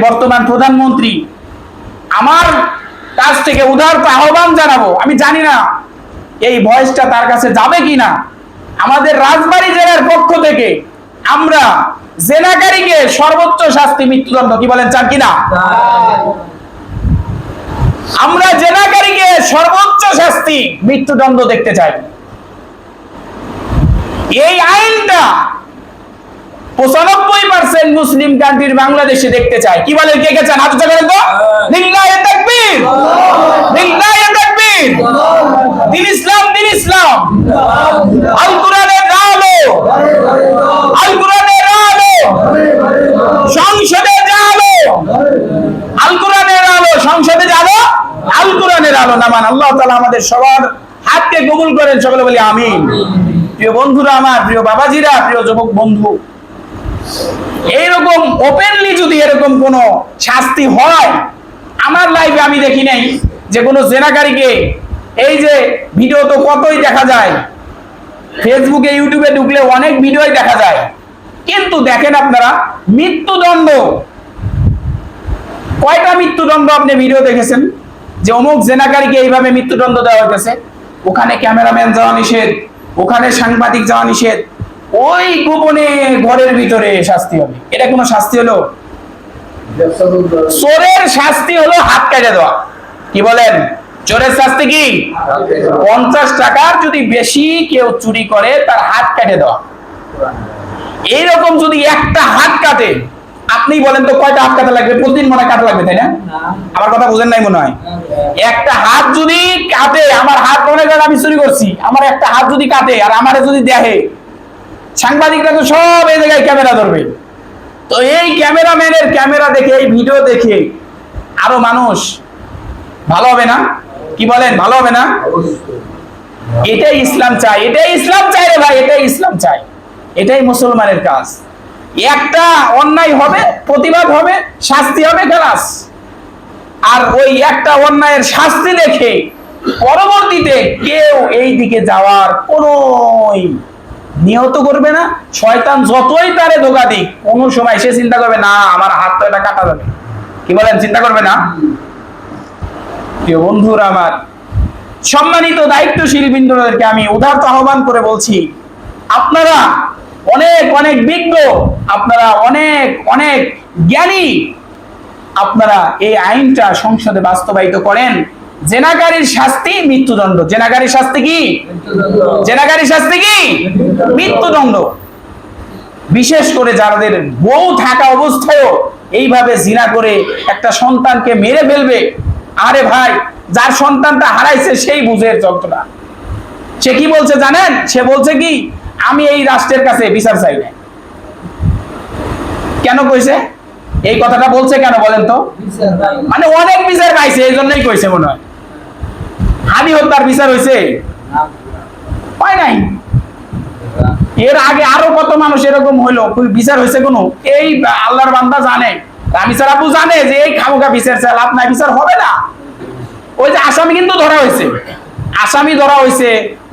বর্তমান প্রধানমন্ত্রী, আমার কাছ থেকে উদারতা আহ্বান জানাবো, আমি জানি না এই ভয়েসটা তার কাছে যাবে কিনা। আমাদের রাজবাড়ী জেলার পক্ষ থেকে আমরা জেনাকারীকে সর্বোচ্চ শাস্তি মৃত্যুদণ্ড, কি বলেন, চান কিনা? আমরা জেনাকারীকে সর্বোচ্চ শাস্তি মৃত্যুদণ্ড দেখতে চাই। এই আইনটা 95% মুসলিম কান্ট্রির বাংলাদেশে দেখতে চায়। কি বলেন, কে কে চান? হাত উঁচু করেন তো। লিল্লাহি তাকবীর, লিল্লাহি তাকবীর। দিন ইসলাম, দিন ইসলাম। আল কোরআনের আলো, আল কোরআনের আলো সংসদে আলো, আল কোরআনের আলো সংসদে আলো, আল কোরআনের আলো নামান। আল্লাহ তাআলা আমাদের সবার হাতকে কবুল করেন, সকলে বলি আমিন। প্রিয় বন্ধুরা আমার, প্রিয় বাবাজিরা, প্রিয় যুবক বন্ধু, এইরকম ওপেনলি যদি এরকম কোন শাস্তি হয়, আমার লাইফে আমি দেখি নাই যে কোনো জেনাকারীকে, এই যে ভিডিও তো কতই দেখা যায়, ফেসবুকে ইউটিউবে ঢুকলে অনেক ভিডিওই দেখা যায়, কিন্তু দেখেন আপনারা মৃত্যুদণ্ড, কয়টা মৃত্যুদণ্ড আপনি ভিডিও দেখেছেন যে অমুক জেনাকারীকে এইভাবে মৃত্যুদণ্ড দেওয়া হয়েছে? ওখানে ক্যামেরাম্যান যাওয়া নিষেধ, ওখানে সাংবাদিক যাওয়া নিষেধ, ওই গোপনে ঘরের ভিতরে শাস্তি হবে। এটা কোনো শাস্তি হলো? চোরের শাস্তি হলো হাত কেটে দেওয়া। কি বলেন? চোরের শাস্তি কি? 50 টাকার যদি বেশি কেউ চুরি করে তার হাত কেটে দেওয়া। এইরকম যদি একটা হাত কাটে, আপনি বলেন তো কয়টা হাত কাটা লাগবে? প্রতিদিন মনে কাটা লাগবে, তাই না? আমার কথা বুঝেন নাই মনে হয়। একটা হাত যদি কাটে, আমার হাত মনে করেন আমি চুরি করছি, আমার একটা হাত যদি কাটে আর আমারে যদি দেখে, সাংবাদিকরা তো সব এই জায়গায় ক্যামেরা ধরবে। তো এই ক্যামেরাম্যানের ক্যামেরা দেখে, এই ভিডিও দেখে আরো মানুষ ভালো হবে না? কি বলেন, ভালো হবে না? এটাই ইসলাম চাই, এটাই ইসলাম চাই রে ভাই, এটাই ইসলাম চাই, এটাই মুসলমানের কাজ। একটা অন্যায় হবে, প্রতিবাদ হবে, শাস্তি হবে, খালাস। আর ওই একটা অন্যায়ের শাস্তি দেখে পরবর্তীতে কেউ এই দিকে যাওয়ার কোনো নিয়ত করবে না। শয়তান যতই তারে ধোঁকা দিক, কোনো সময় সে চিন্তা করবে না আমার হাত তো এটা কাটা যাবে। কি বলেন, চিন্তা করবে না? প্রিয় বন্ধুরা আমার, সম্মানিত দায়িত্বশীল বৃন্দদেরকে আমি উদারত আহ্বান করে বলছি, আপনারা অনেক অনেক বিজ্ঞ, আপনারা অনেক অনেক জ্ঞানী, আপনারা এই আইনটা সংসদে বাস্তবায়িত করেন। জেনাকারীর শাস্তি মৃত্যুদণ্ড। জেনাকারীর শাস্তি কি? জেনাকারীর শাস্তি কি? মৃত্যুদণ্ড। বিশেষ করে যাদের বউ থাকা অবস্থায়ও এইভাবে জিনা করে একটা সন্তানকে মেরে ফেলবে, আরে ভাই, যার সন্তানটা হারাইছে সেই বুঝের যন্ত্রণা। সে কি বলছে জানেন? সে বলছে কি, আমি এই রাষ্ট্রের কাছে বিচার চাই না। কেন কইছে এই কথাটা? বলছে কেন বলেন তো? মানে অনেক বিচার পাইছে, এই জন্যই কইছে মনে হয়। হাদি হত্যার বিচার হয়েছে? হয় নাই। এর আগে আরো কত মানুষ এরকম হইলো, বিচার হয়েছে কোনো? এই আল্লাহর বান্দা জানে, রামিসার আপু জানে যে এই খামোখা বিচার চাল আপনার বিচার হবে না। ওই যে আসামি কিন্তু ধরা হয়েছে, আসামি ধরা হয়েছে,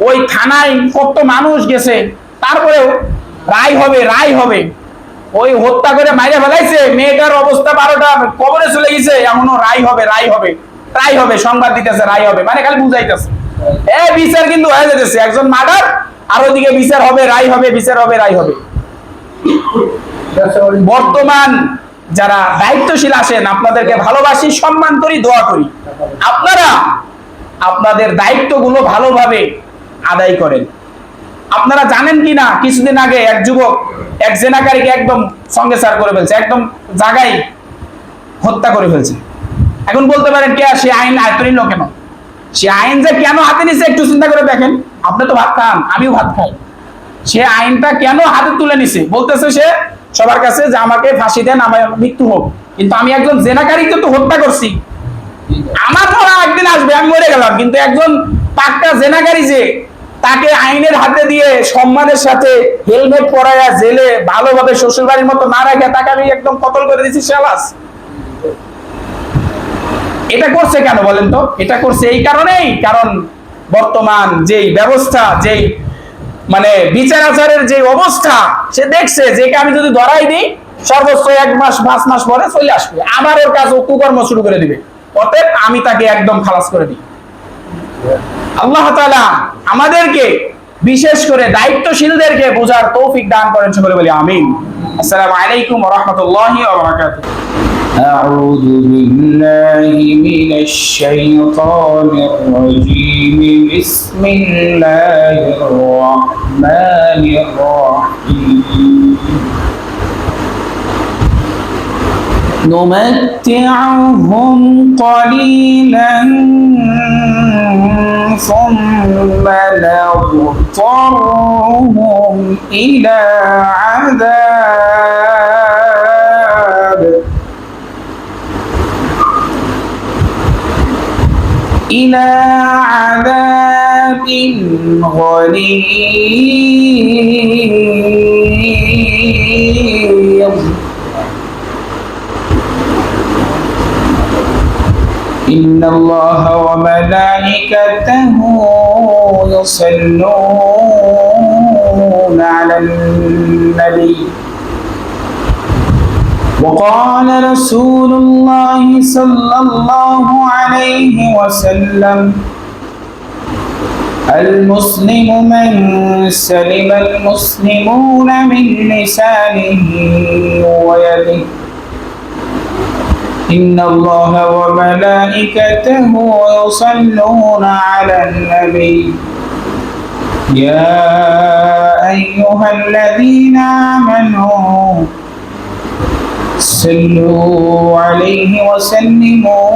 ওই থানায় কত মানুষ গেছে, তারপরেও রায় হবে, রায় হবে। ওই হত্যা করে মাইরে ফেলাইছে, মেয়েটার অবস্থা 12টা কবরে চলে গেছে, এমনও রায় হবে, রায় হবে, রায় হবে, সংবাদ দিতেছে রায় হবে, মানে খালি বুঝাইতেছে। বিচার কিন্তু হয়ে যেতেছে, একজন মার্ডার আর ওইদিকে বিচার হবে, রায় হবে, বিচার হবে, রায় হবে। বর্তমান যারা দায়িত্বশীল আছেন, আপনাদেরকে ভালোবাসি, সম্মান করি, দোয়া করি, আপনারা আপনাদের দায়িত্বগুলো ভালোভাবে আদায় করেন। আপনারা জানেন কি না, কিছুদিন আগে এক যুবক এক জেনাকারীকে একদম সঙ্গে সার করে ফেলছে, একদম জায়গায় হত্যা করে ফেলছে। এখন বলতে পারেন কে সে আইন হাতে নিল কেন? সে আইন যে কেন হাতে নিছে একটু চিন্তা করে দেখেন। আপনি তো ভাত খান, আমিও ভাত খাই। সে আইনটা কেন হাতে তুলে নিছে? বলতেছে সে সবার কাছে যে আমাকে ফাঁসি দেন, আমার মৃত্যু হোক, কিন্তু আমি একজন জেনাকারীকে তো হত্যা করছি, আমার মরা একদিন আসবে, আমি মরে গেলাম, কিন্তু একজন পাক্কা জেনাকারী যে, তাকে আইনের হাতে দিয়ে সম্মানের সাথে হেলমেট পরায়া জেলে ভালোভাবে শ্বশুর বাড়ির মতো না রাখে তাকে আমি একদম কতল করে দিচ্ছি শালাস। এটা করছে কেন বলেন তো? এটা করছে এই কারণেই, কারণ বর্তমান যেই ব্যবস্থা, যেই মানে বিচার আচারের যে অবস্থা, সে দেখছে যে আমি যদি ধরাই দিই সর্বোচ্চ 1 মাস 5 মাস পরে চলে আসবে, আবার ওর কাজ কুকর্ম শুরু করে দিবে। অতএব আমি তাকে একদম খালাস করে দিই। আল্লাহ তাআলা আমাদেরকে বিশেষ করে দায়িত্বশীলদেরকে বোঝার তৌফিক দান করেন, সকলে বলি আমিন। আসসালামু আলাইকুম ওয়া রাহমাতুল্লাহি ওয়া বারাকাতুহু। أعوذ بالله من الشيطان الرجيم. بسم الله الرحمن الرحيم. نمتعهم قليلا ثم نضطرهم إلى عذاب غليظ. إن الله وملائكته يصلون على النبي. وقال رسول الله صلى الله عليه وسلم: المسلم من سلم المسلمون من لسانه ويده. إن الله وملائكته يصلون على النبي. يا أيها الذين آمنوا صلوا عليه وسلموا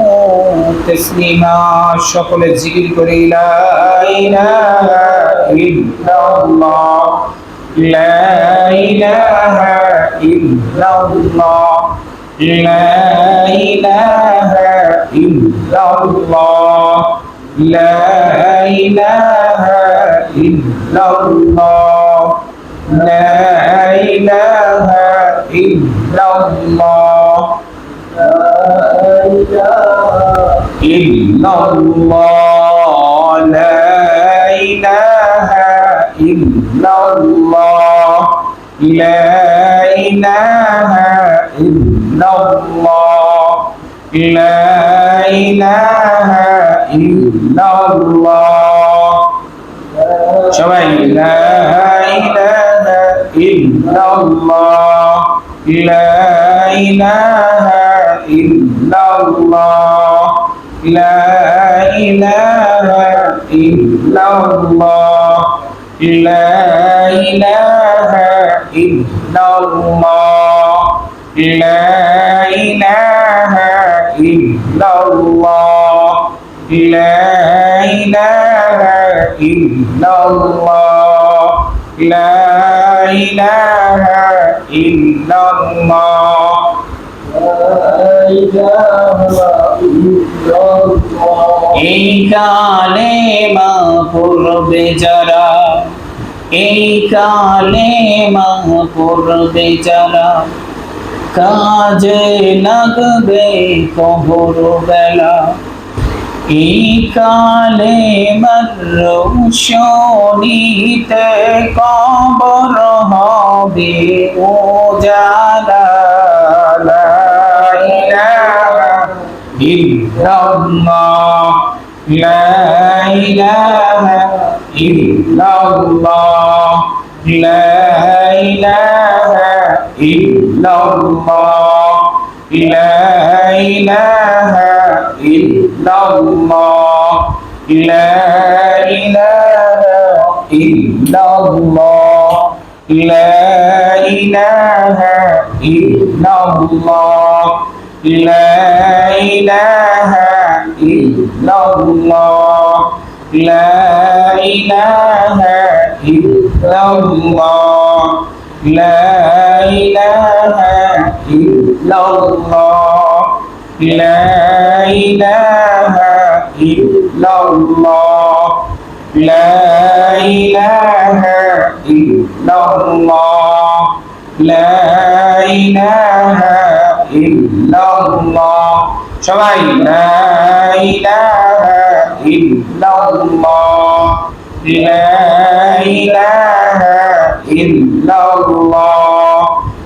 تسليما. সকল জিকির করে লা ইলাহা ইল্লাল্লাহ, লা ইলাহা ইল্লাল্লাহ, লা ইলাহা ইল্লাল্লাহ, লা ইলাহা ইল্লাল্লাহ, লা ইলাহা ইল্লাল্লাহ, লা ইলাহা ইল্লাল্লাহ, লা ইলাহা ইল্লাল্লাহ, লা ইলাহা ইল্লাল্লাহ, লা ইলাহা ইল্লাল্লাহ। সবাই লা ইলাহা ইল্লাল্লাহ, লা ইলাহা ইল্লাল্লাহ, লা ইলাহা ইল্লাল্লাহ, লা ইলাহা ইল্লাল্লাহ, লা ইলাহা ইল্লাল্লাহ, লা ইলাহা ইল্লাল্লাহ, লা ইলাহা ইল্লাল্লাহ, লা ইলাহা ইল্লাল্লাহ। এই কালেমা পড়বে যারা, এই কালেমা পড়বে যারা, কাজে লাগবে কবর বেলা। এই কালেমার রৌশনীতে কবর হবে উজালা। লা ইলাহা ইল্লাল্লাহ, লা ইলাহা ইল্লাল্লাহ, লা ইলাহা ইল্লাল্লাহ, লা ইলাহা ইল্লাল্লাহ, লা ইলাহা ইল্লাল্লাহ, লা ইলাহা ইল্লাল্লাহ, লা ইলাহা ইল্লাল্লাহ, লা ইলাহা ইল্লাল্লাহ, লা ইলাহা ইল্লাল্লাহ, লা ইলাহা ইল্লাল্লাহ, লা ইলাহা ইল্লাল্লাহ, লা ইলাহা ইল্লাল্লাহ। সবাই লা ইলাহা ইল্লাল্লাহ, লা ইলাহা ইল্লাল্লাহ,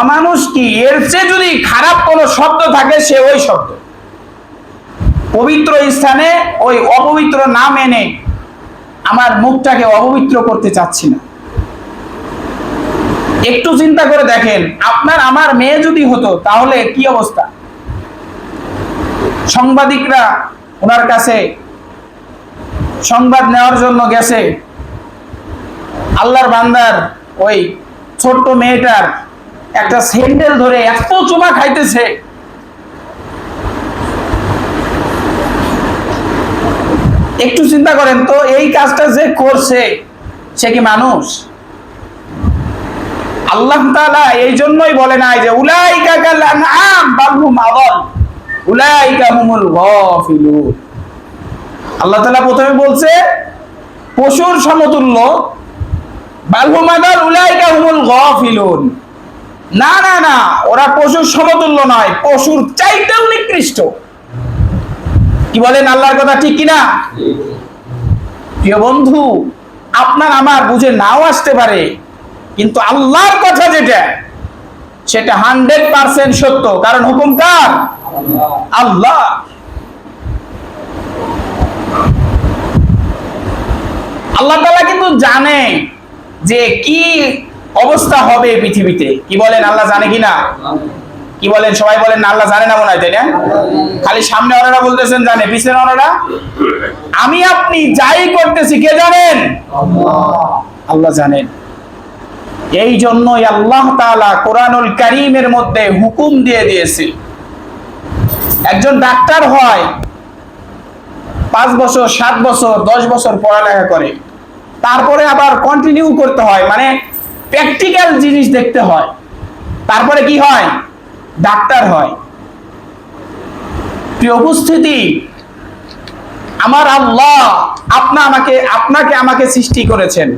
অমানুষ কি, এর চেয়ে যদি খারাপ কোনো শব্দ থাকে সে ওই শব্দ। পবিত্র স্থানে ওই অপবিত্র নাম এনে আমার মুখটাকে অপবিত্র করতে চাচ্ছি না। একটু চিন্তা করে দেখেন, আপনার আমার মেয়ে যদি হতো তাহলে কি অবস্থা। সাংবাদিকরা ওনার কাছে সংবাদ নেওয়ার জন্য গেছে, আল্লাহর বান্দার ওই ছোট্ট মেয়েটার একটা স্যান্ডেল ধরে এত চুমা খাইতেছে। একটু চিন্তা করেন তো, এই কাজটা যে করছে সে কি মানুষ? আল্লাহ তাআলা এই জন্যই বলে নাই যে উলাইকা কাল আনআম বাল হুম আযাল উলাইকা হুমুল গাফিলুন। আল্লাহ তাআলা প্রথমে বলছে পশুর সমতুল্য, বাল হুম আযাল উলাইকা হুমুল গাফিলুন। না না না, ওরা পশুর সমতুল্য নয়, পশুর চাইতেও নিকৃষ্ট। কি বলেন, আল্লাহর কথা ঠিক কিনা? প্রিয় বন্ধু, আপনার আমার বুঝে নাও আসতে পারে, কিন্তু আল্লাহর কথা যেটা সেটা 100% সত্য। কারণ হুকুম কার? আল্লাহ। আল্লাহ তাআলা কিন্তু জানে যে কি অবস্থা হবে পৃথিবীতে। কি বলেন, আল্লাহ জানে কিনা? কি বলেন, সবাই বলেন না আল্লাহ জানে না মনে হয়, তাই না? খালি সামনে ওনারা বলতেছেন জানে, পিছনে ওনারা। আমি আপনি যাই করতেছি কে জানেন? আল্লাহ জানেন। এই জন্যই আল্লাহ তাআলা কোরআনুল কারীমের মধ্যে হুকুম দিয়ে দিয়েছে, একজন ডাক্তার হয় 5 বছর 7 বছর 10 বছর পড়ালেখা করে, তারপরে আবার কন্টিনিউ করতে হয়, মানে প্র্যাকটিক্যাল জিনিস দেখতে হয়, তারপরে কি হয়? ডাক্তার হয়। প্রিয় উপস্থিতি, আমার আল্লাহ আপনাকে আমাকে সৃষ্টি করেছেন।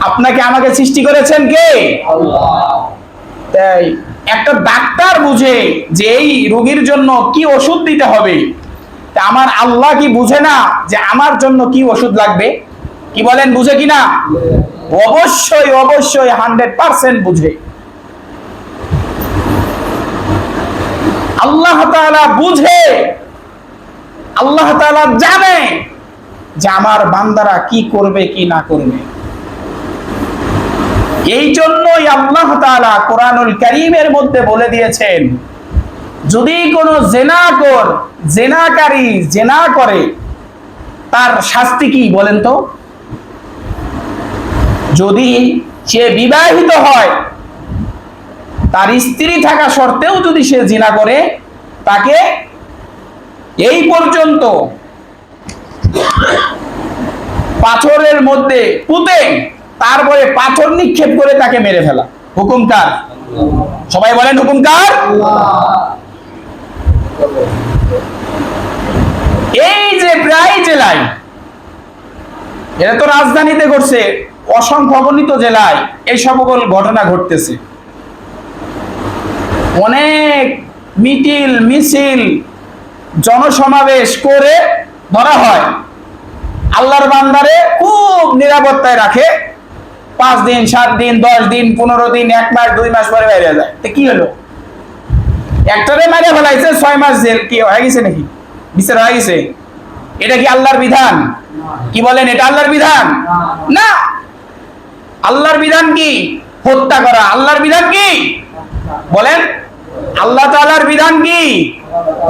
আপনাকে আমাকে সৃষ্টি করেছেন কে? আল্লাহ। তাই একটা ডাক্তার বুঝে যে এই রোগীর জন্য কি ওষুধ দিতে হবে, তা আমার আল্লাহ কি বুঝে না যে আমার জন্য কি ওষুধ লাগবে? কি বলেন, বুঝে কিনা? অবশ্যই অবশ্যই 100% বুঝে। আল্লাহ তাআলা বুঝে, আল্লাহ তাআলা জানে যে আমার বান্দারা কি করবে কি না করবে। এই জন্যই আল্লাহ তাআলা কোরআনুল কারীমের মধ্যে বলে দিয়েছেন, যদি কোনো জেনাকারী জেনা করে তার শাস্তি কি বলেন তো? যদি সে বিবাহিত হয়, তার স্ত্রী থাকা সত্ত্বেও যদি সে জিনা করে, তাকে এই পর্যন্ত পাথরের মধ্যে পুঁতে তারপরে পাথর নিক্ষেপ করে তাকে মেরে ফেলা। হুকুম কার? সবাই বলেন হুকুম কার? এই যে প্রায় জেলায়, এটা তো রাজধানীতে ঘটছে, অসংখ্য অগণিত জেলায় এই সকল ঘটনা ঘটতেছে। অনেক মিছিল জনসমাবেশ করে ধরা হয়, আল্লাহর বান্দারে খুব নিরাপত্তায় রাখে, 5 দিন 7 দিন 10 দিন 15 দিন 1 মাস 2 মাস পরে বাইরে যায়। তো কি হলো? একটারে মারে ফেলাইছে 6 মাস জেল, কি হয়ে গেছে নাকি? বিচার হয়ে গেছে? এটা কি আল্লাহর বিধান? কি বলেন, এটা আল্লাহর বিধান না। আল্লাহর বিধান কি? হত্যা করা। আল্লাহর বিধান কি বলেন? আল্লাহ তাআলার বিধান কি?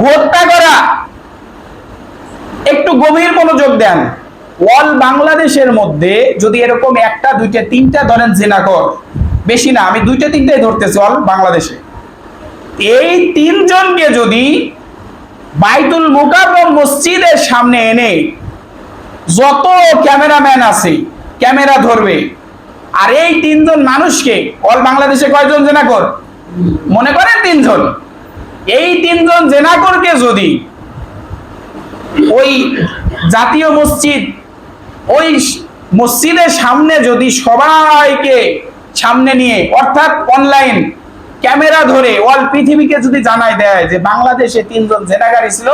হত্যা করা। একটু গভীর মনোযোগ দেন। অল বাংলাদেশের মধ্যে যদি এরকম 1টা 2টা 3টা ধরেন জিনাকর, বেশি না, আমি 2টা 3টাই ধরতেছি অল বাংলাদেশে, এই 3 জনকে যদি বাইতুল মুকাররম মসজিদের সামনে এনে যত ক্যামেরাম্যান আছে ক্যামেরা ধরবে, আর এই 3 জন মানুষকে, অল বাংলাদেশে কয়জন জিনাকর? মনে করেন 3 জন। এই 3 জন জিনাকরকে যদি ওই জাতীয় মসজিদ, ওই মসজিদের সামনে যদি সবাইকে সামনে নিয়ে, অর্থাৎ অনলাইন ক্যামেরা ধরে অল পৃথিবীকে যদি জানাই দেয় যে বাংলাদেশে 3 জন জেনাকারী ছিল,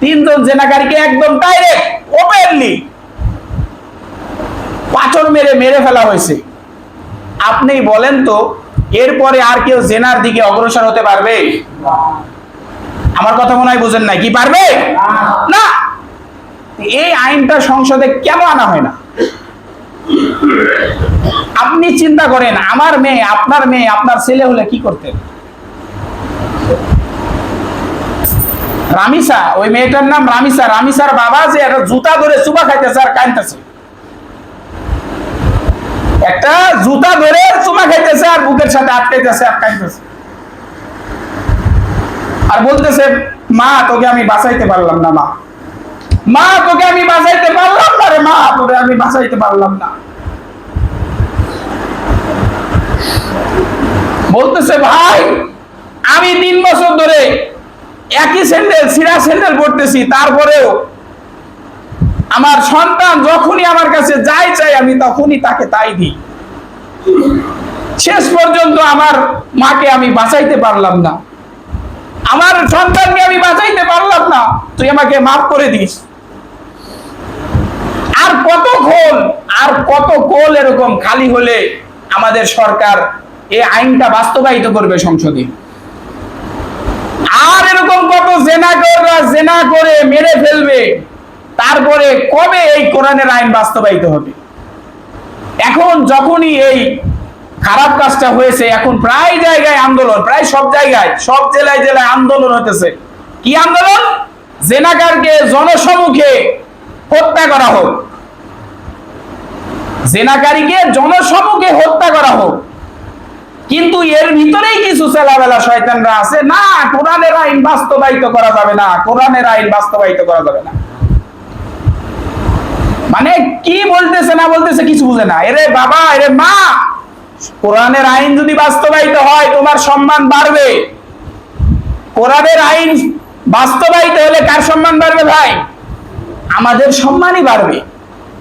3 জন জেনাকারীকে একদম ডাইরেক্ট ওপেনলি পাথর মেরে ফেলা হয়েছে, আপনি বলেন তো এরপরে আর কেউ জেনার দিকে অগ্রসর হতে পারবে? আমার কথা মনে হয় বুঝেন নাই। কি পারবে? না। এই আইনটা সংসদে কেন আনা হয় না? আপনি চিন্তা করেন, আমার মেয়ে, আপনার ছেলে হলে কি করতেন? রামিসা, ওই মেয়েটার নাম রামিসা, রামিসার বাবা যে একটা জুতা ধরে চুবা খাইতেছে আর কাঁদতেছে, একটা জুতা ধরে চুমা খাইতেছে আর বুকের সাথে আটকাইতেছে আর কাঁদতেছে, আর বলতেছে, মা তোকে আমি বাঁচাইতে পারলাম না, মা তোকে আমি বাঁচাইতে পারলাম না রে, মা তোকে আমি বাঁচাইতে পারলাম না। বলতেছে, ভাই আমি 3 বছর ধরে একই স্যান্ডেল, ছিঁড়া স্যান্ডেল পরতেছি, তারপরেও আমার সন্তান যখনই আমার কাছে যাই চাই আমি তখনই তাকে তাই দিই। শেষ পর্যন্ত আমার মাকে আমি বাঁচাইতে পারলাম না, আমার সন্তানকে আমি বাঁচাইতে পারলাম না, তুই আমাকে মাফ করে দিস। আর কত কোল এরকম খালি হলে আমাদের সরকার এই আইনটা বাস্তবায়িত করবে সংসদে? আর এরকম কত জেনাকররা জেনা করে মেরে ফেলবে, তারপরে কবে এই কোরআনের আইন বাস্তবায়িত হবে? এখন যখনই এই খারাপ কাজটা হয়েছে, এখন প্রায় জায়গায় আন্দোলন, প্রায় সব জায়গায়, সব জেলায় জেলায় আন্দোলন হতেছে। কি আন্দোলন? জেনাকারকে জনসমুখে হত্যা করা হোক, জেনাকারীকে জনসমুখে হত্যা করা হোক। কিন্তু এর ভিতরেই কিছু চেলাবেলা শয়তানরা আছে, না কোরআনের আইন বাস্তবায়িত করা যাবে না, কোরআনের আইন বাস্তবায়িত করা যাবে না। মানে কি বলতেছে না বলতেছে কিছু বুঝে না। এরে বাবা, এরে মা, কোরআনের আইন যদি বাস্তবায়িত হয় তোমার সম্মান বাড়বে। কোরআনের আইন বাস্তবায়িত হলে কার সম্মান বাড়বে ভাই? আমাদের সম্মানই বাড়বে।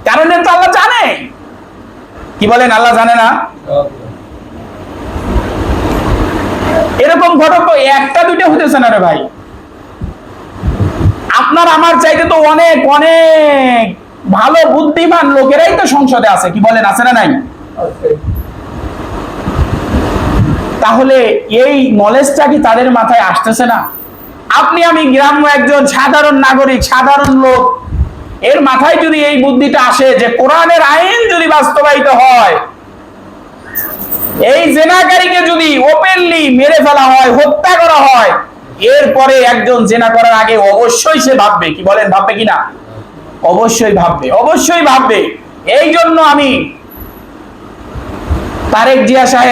কারণ এটা আল্লাহ জানে। কি বলেন, আল্লাহ জানে না? এরকম ঘটনা একটা দুইটা হতেছে না রে ভাই। আপনার আমার চাইতে তো অনেক অনেক ভালো বুদ্ধিমান লোকেরাই তো সংসদে আছে। কি বলেন, আছে না নাই? তাহলে এই নলেজটা কি তাদের মাথায় আসতেছে না? আপনি আমি গ্রাম্য একজন সাধারণ নাগরিক, সাধারণ লোক, এর মাথায় যদি এই বুদ্ধিটা আসে যে কোরআনের আইন যদি বাস্তবায়িত হয়, এই জেনাকারীকে যদি ওপেনলি মেরে ফেলা হয়, হত্যা করা হয়, এরপরে একজন জেনা করার আগে অবশ্যই সে ভাববে। কি বলেন, ভাববে কিনা? অবশ্যই ভাববে, অবশ্যই ভাববে। এই জন্য আমি তারেক জিয়া সাহেব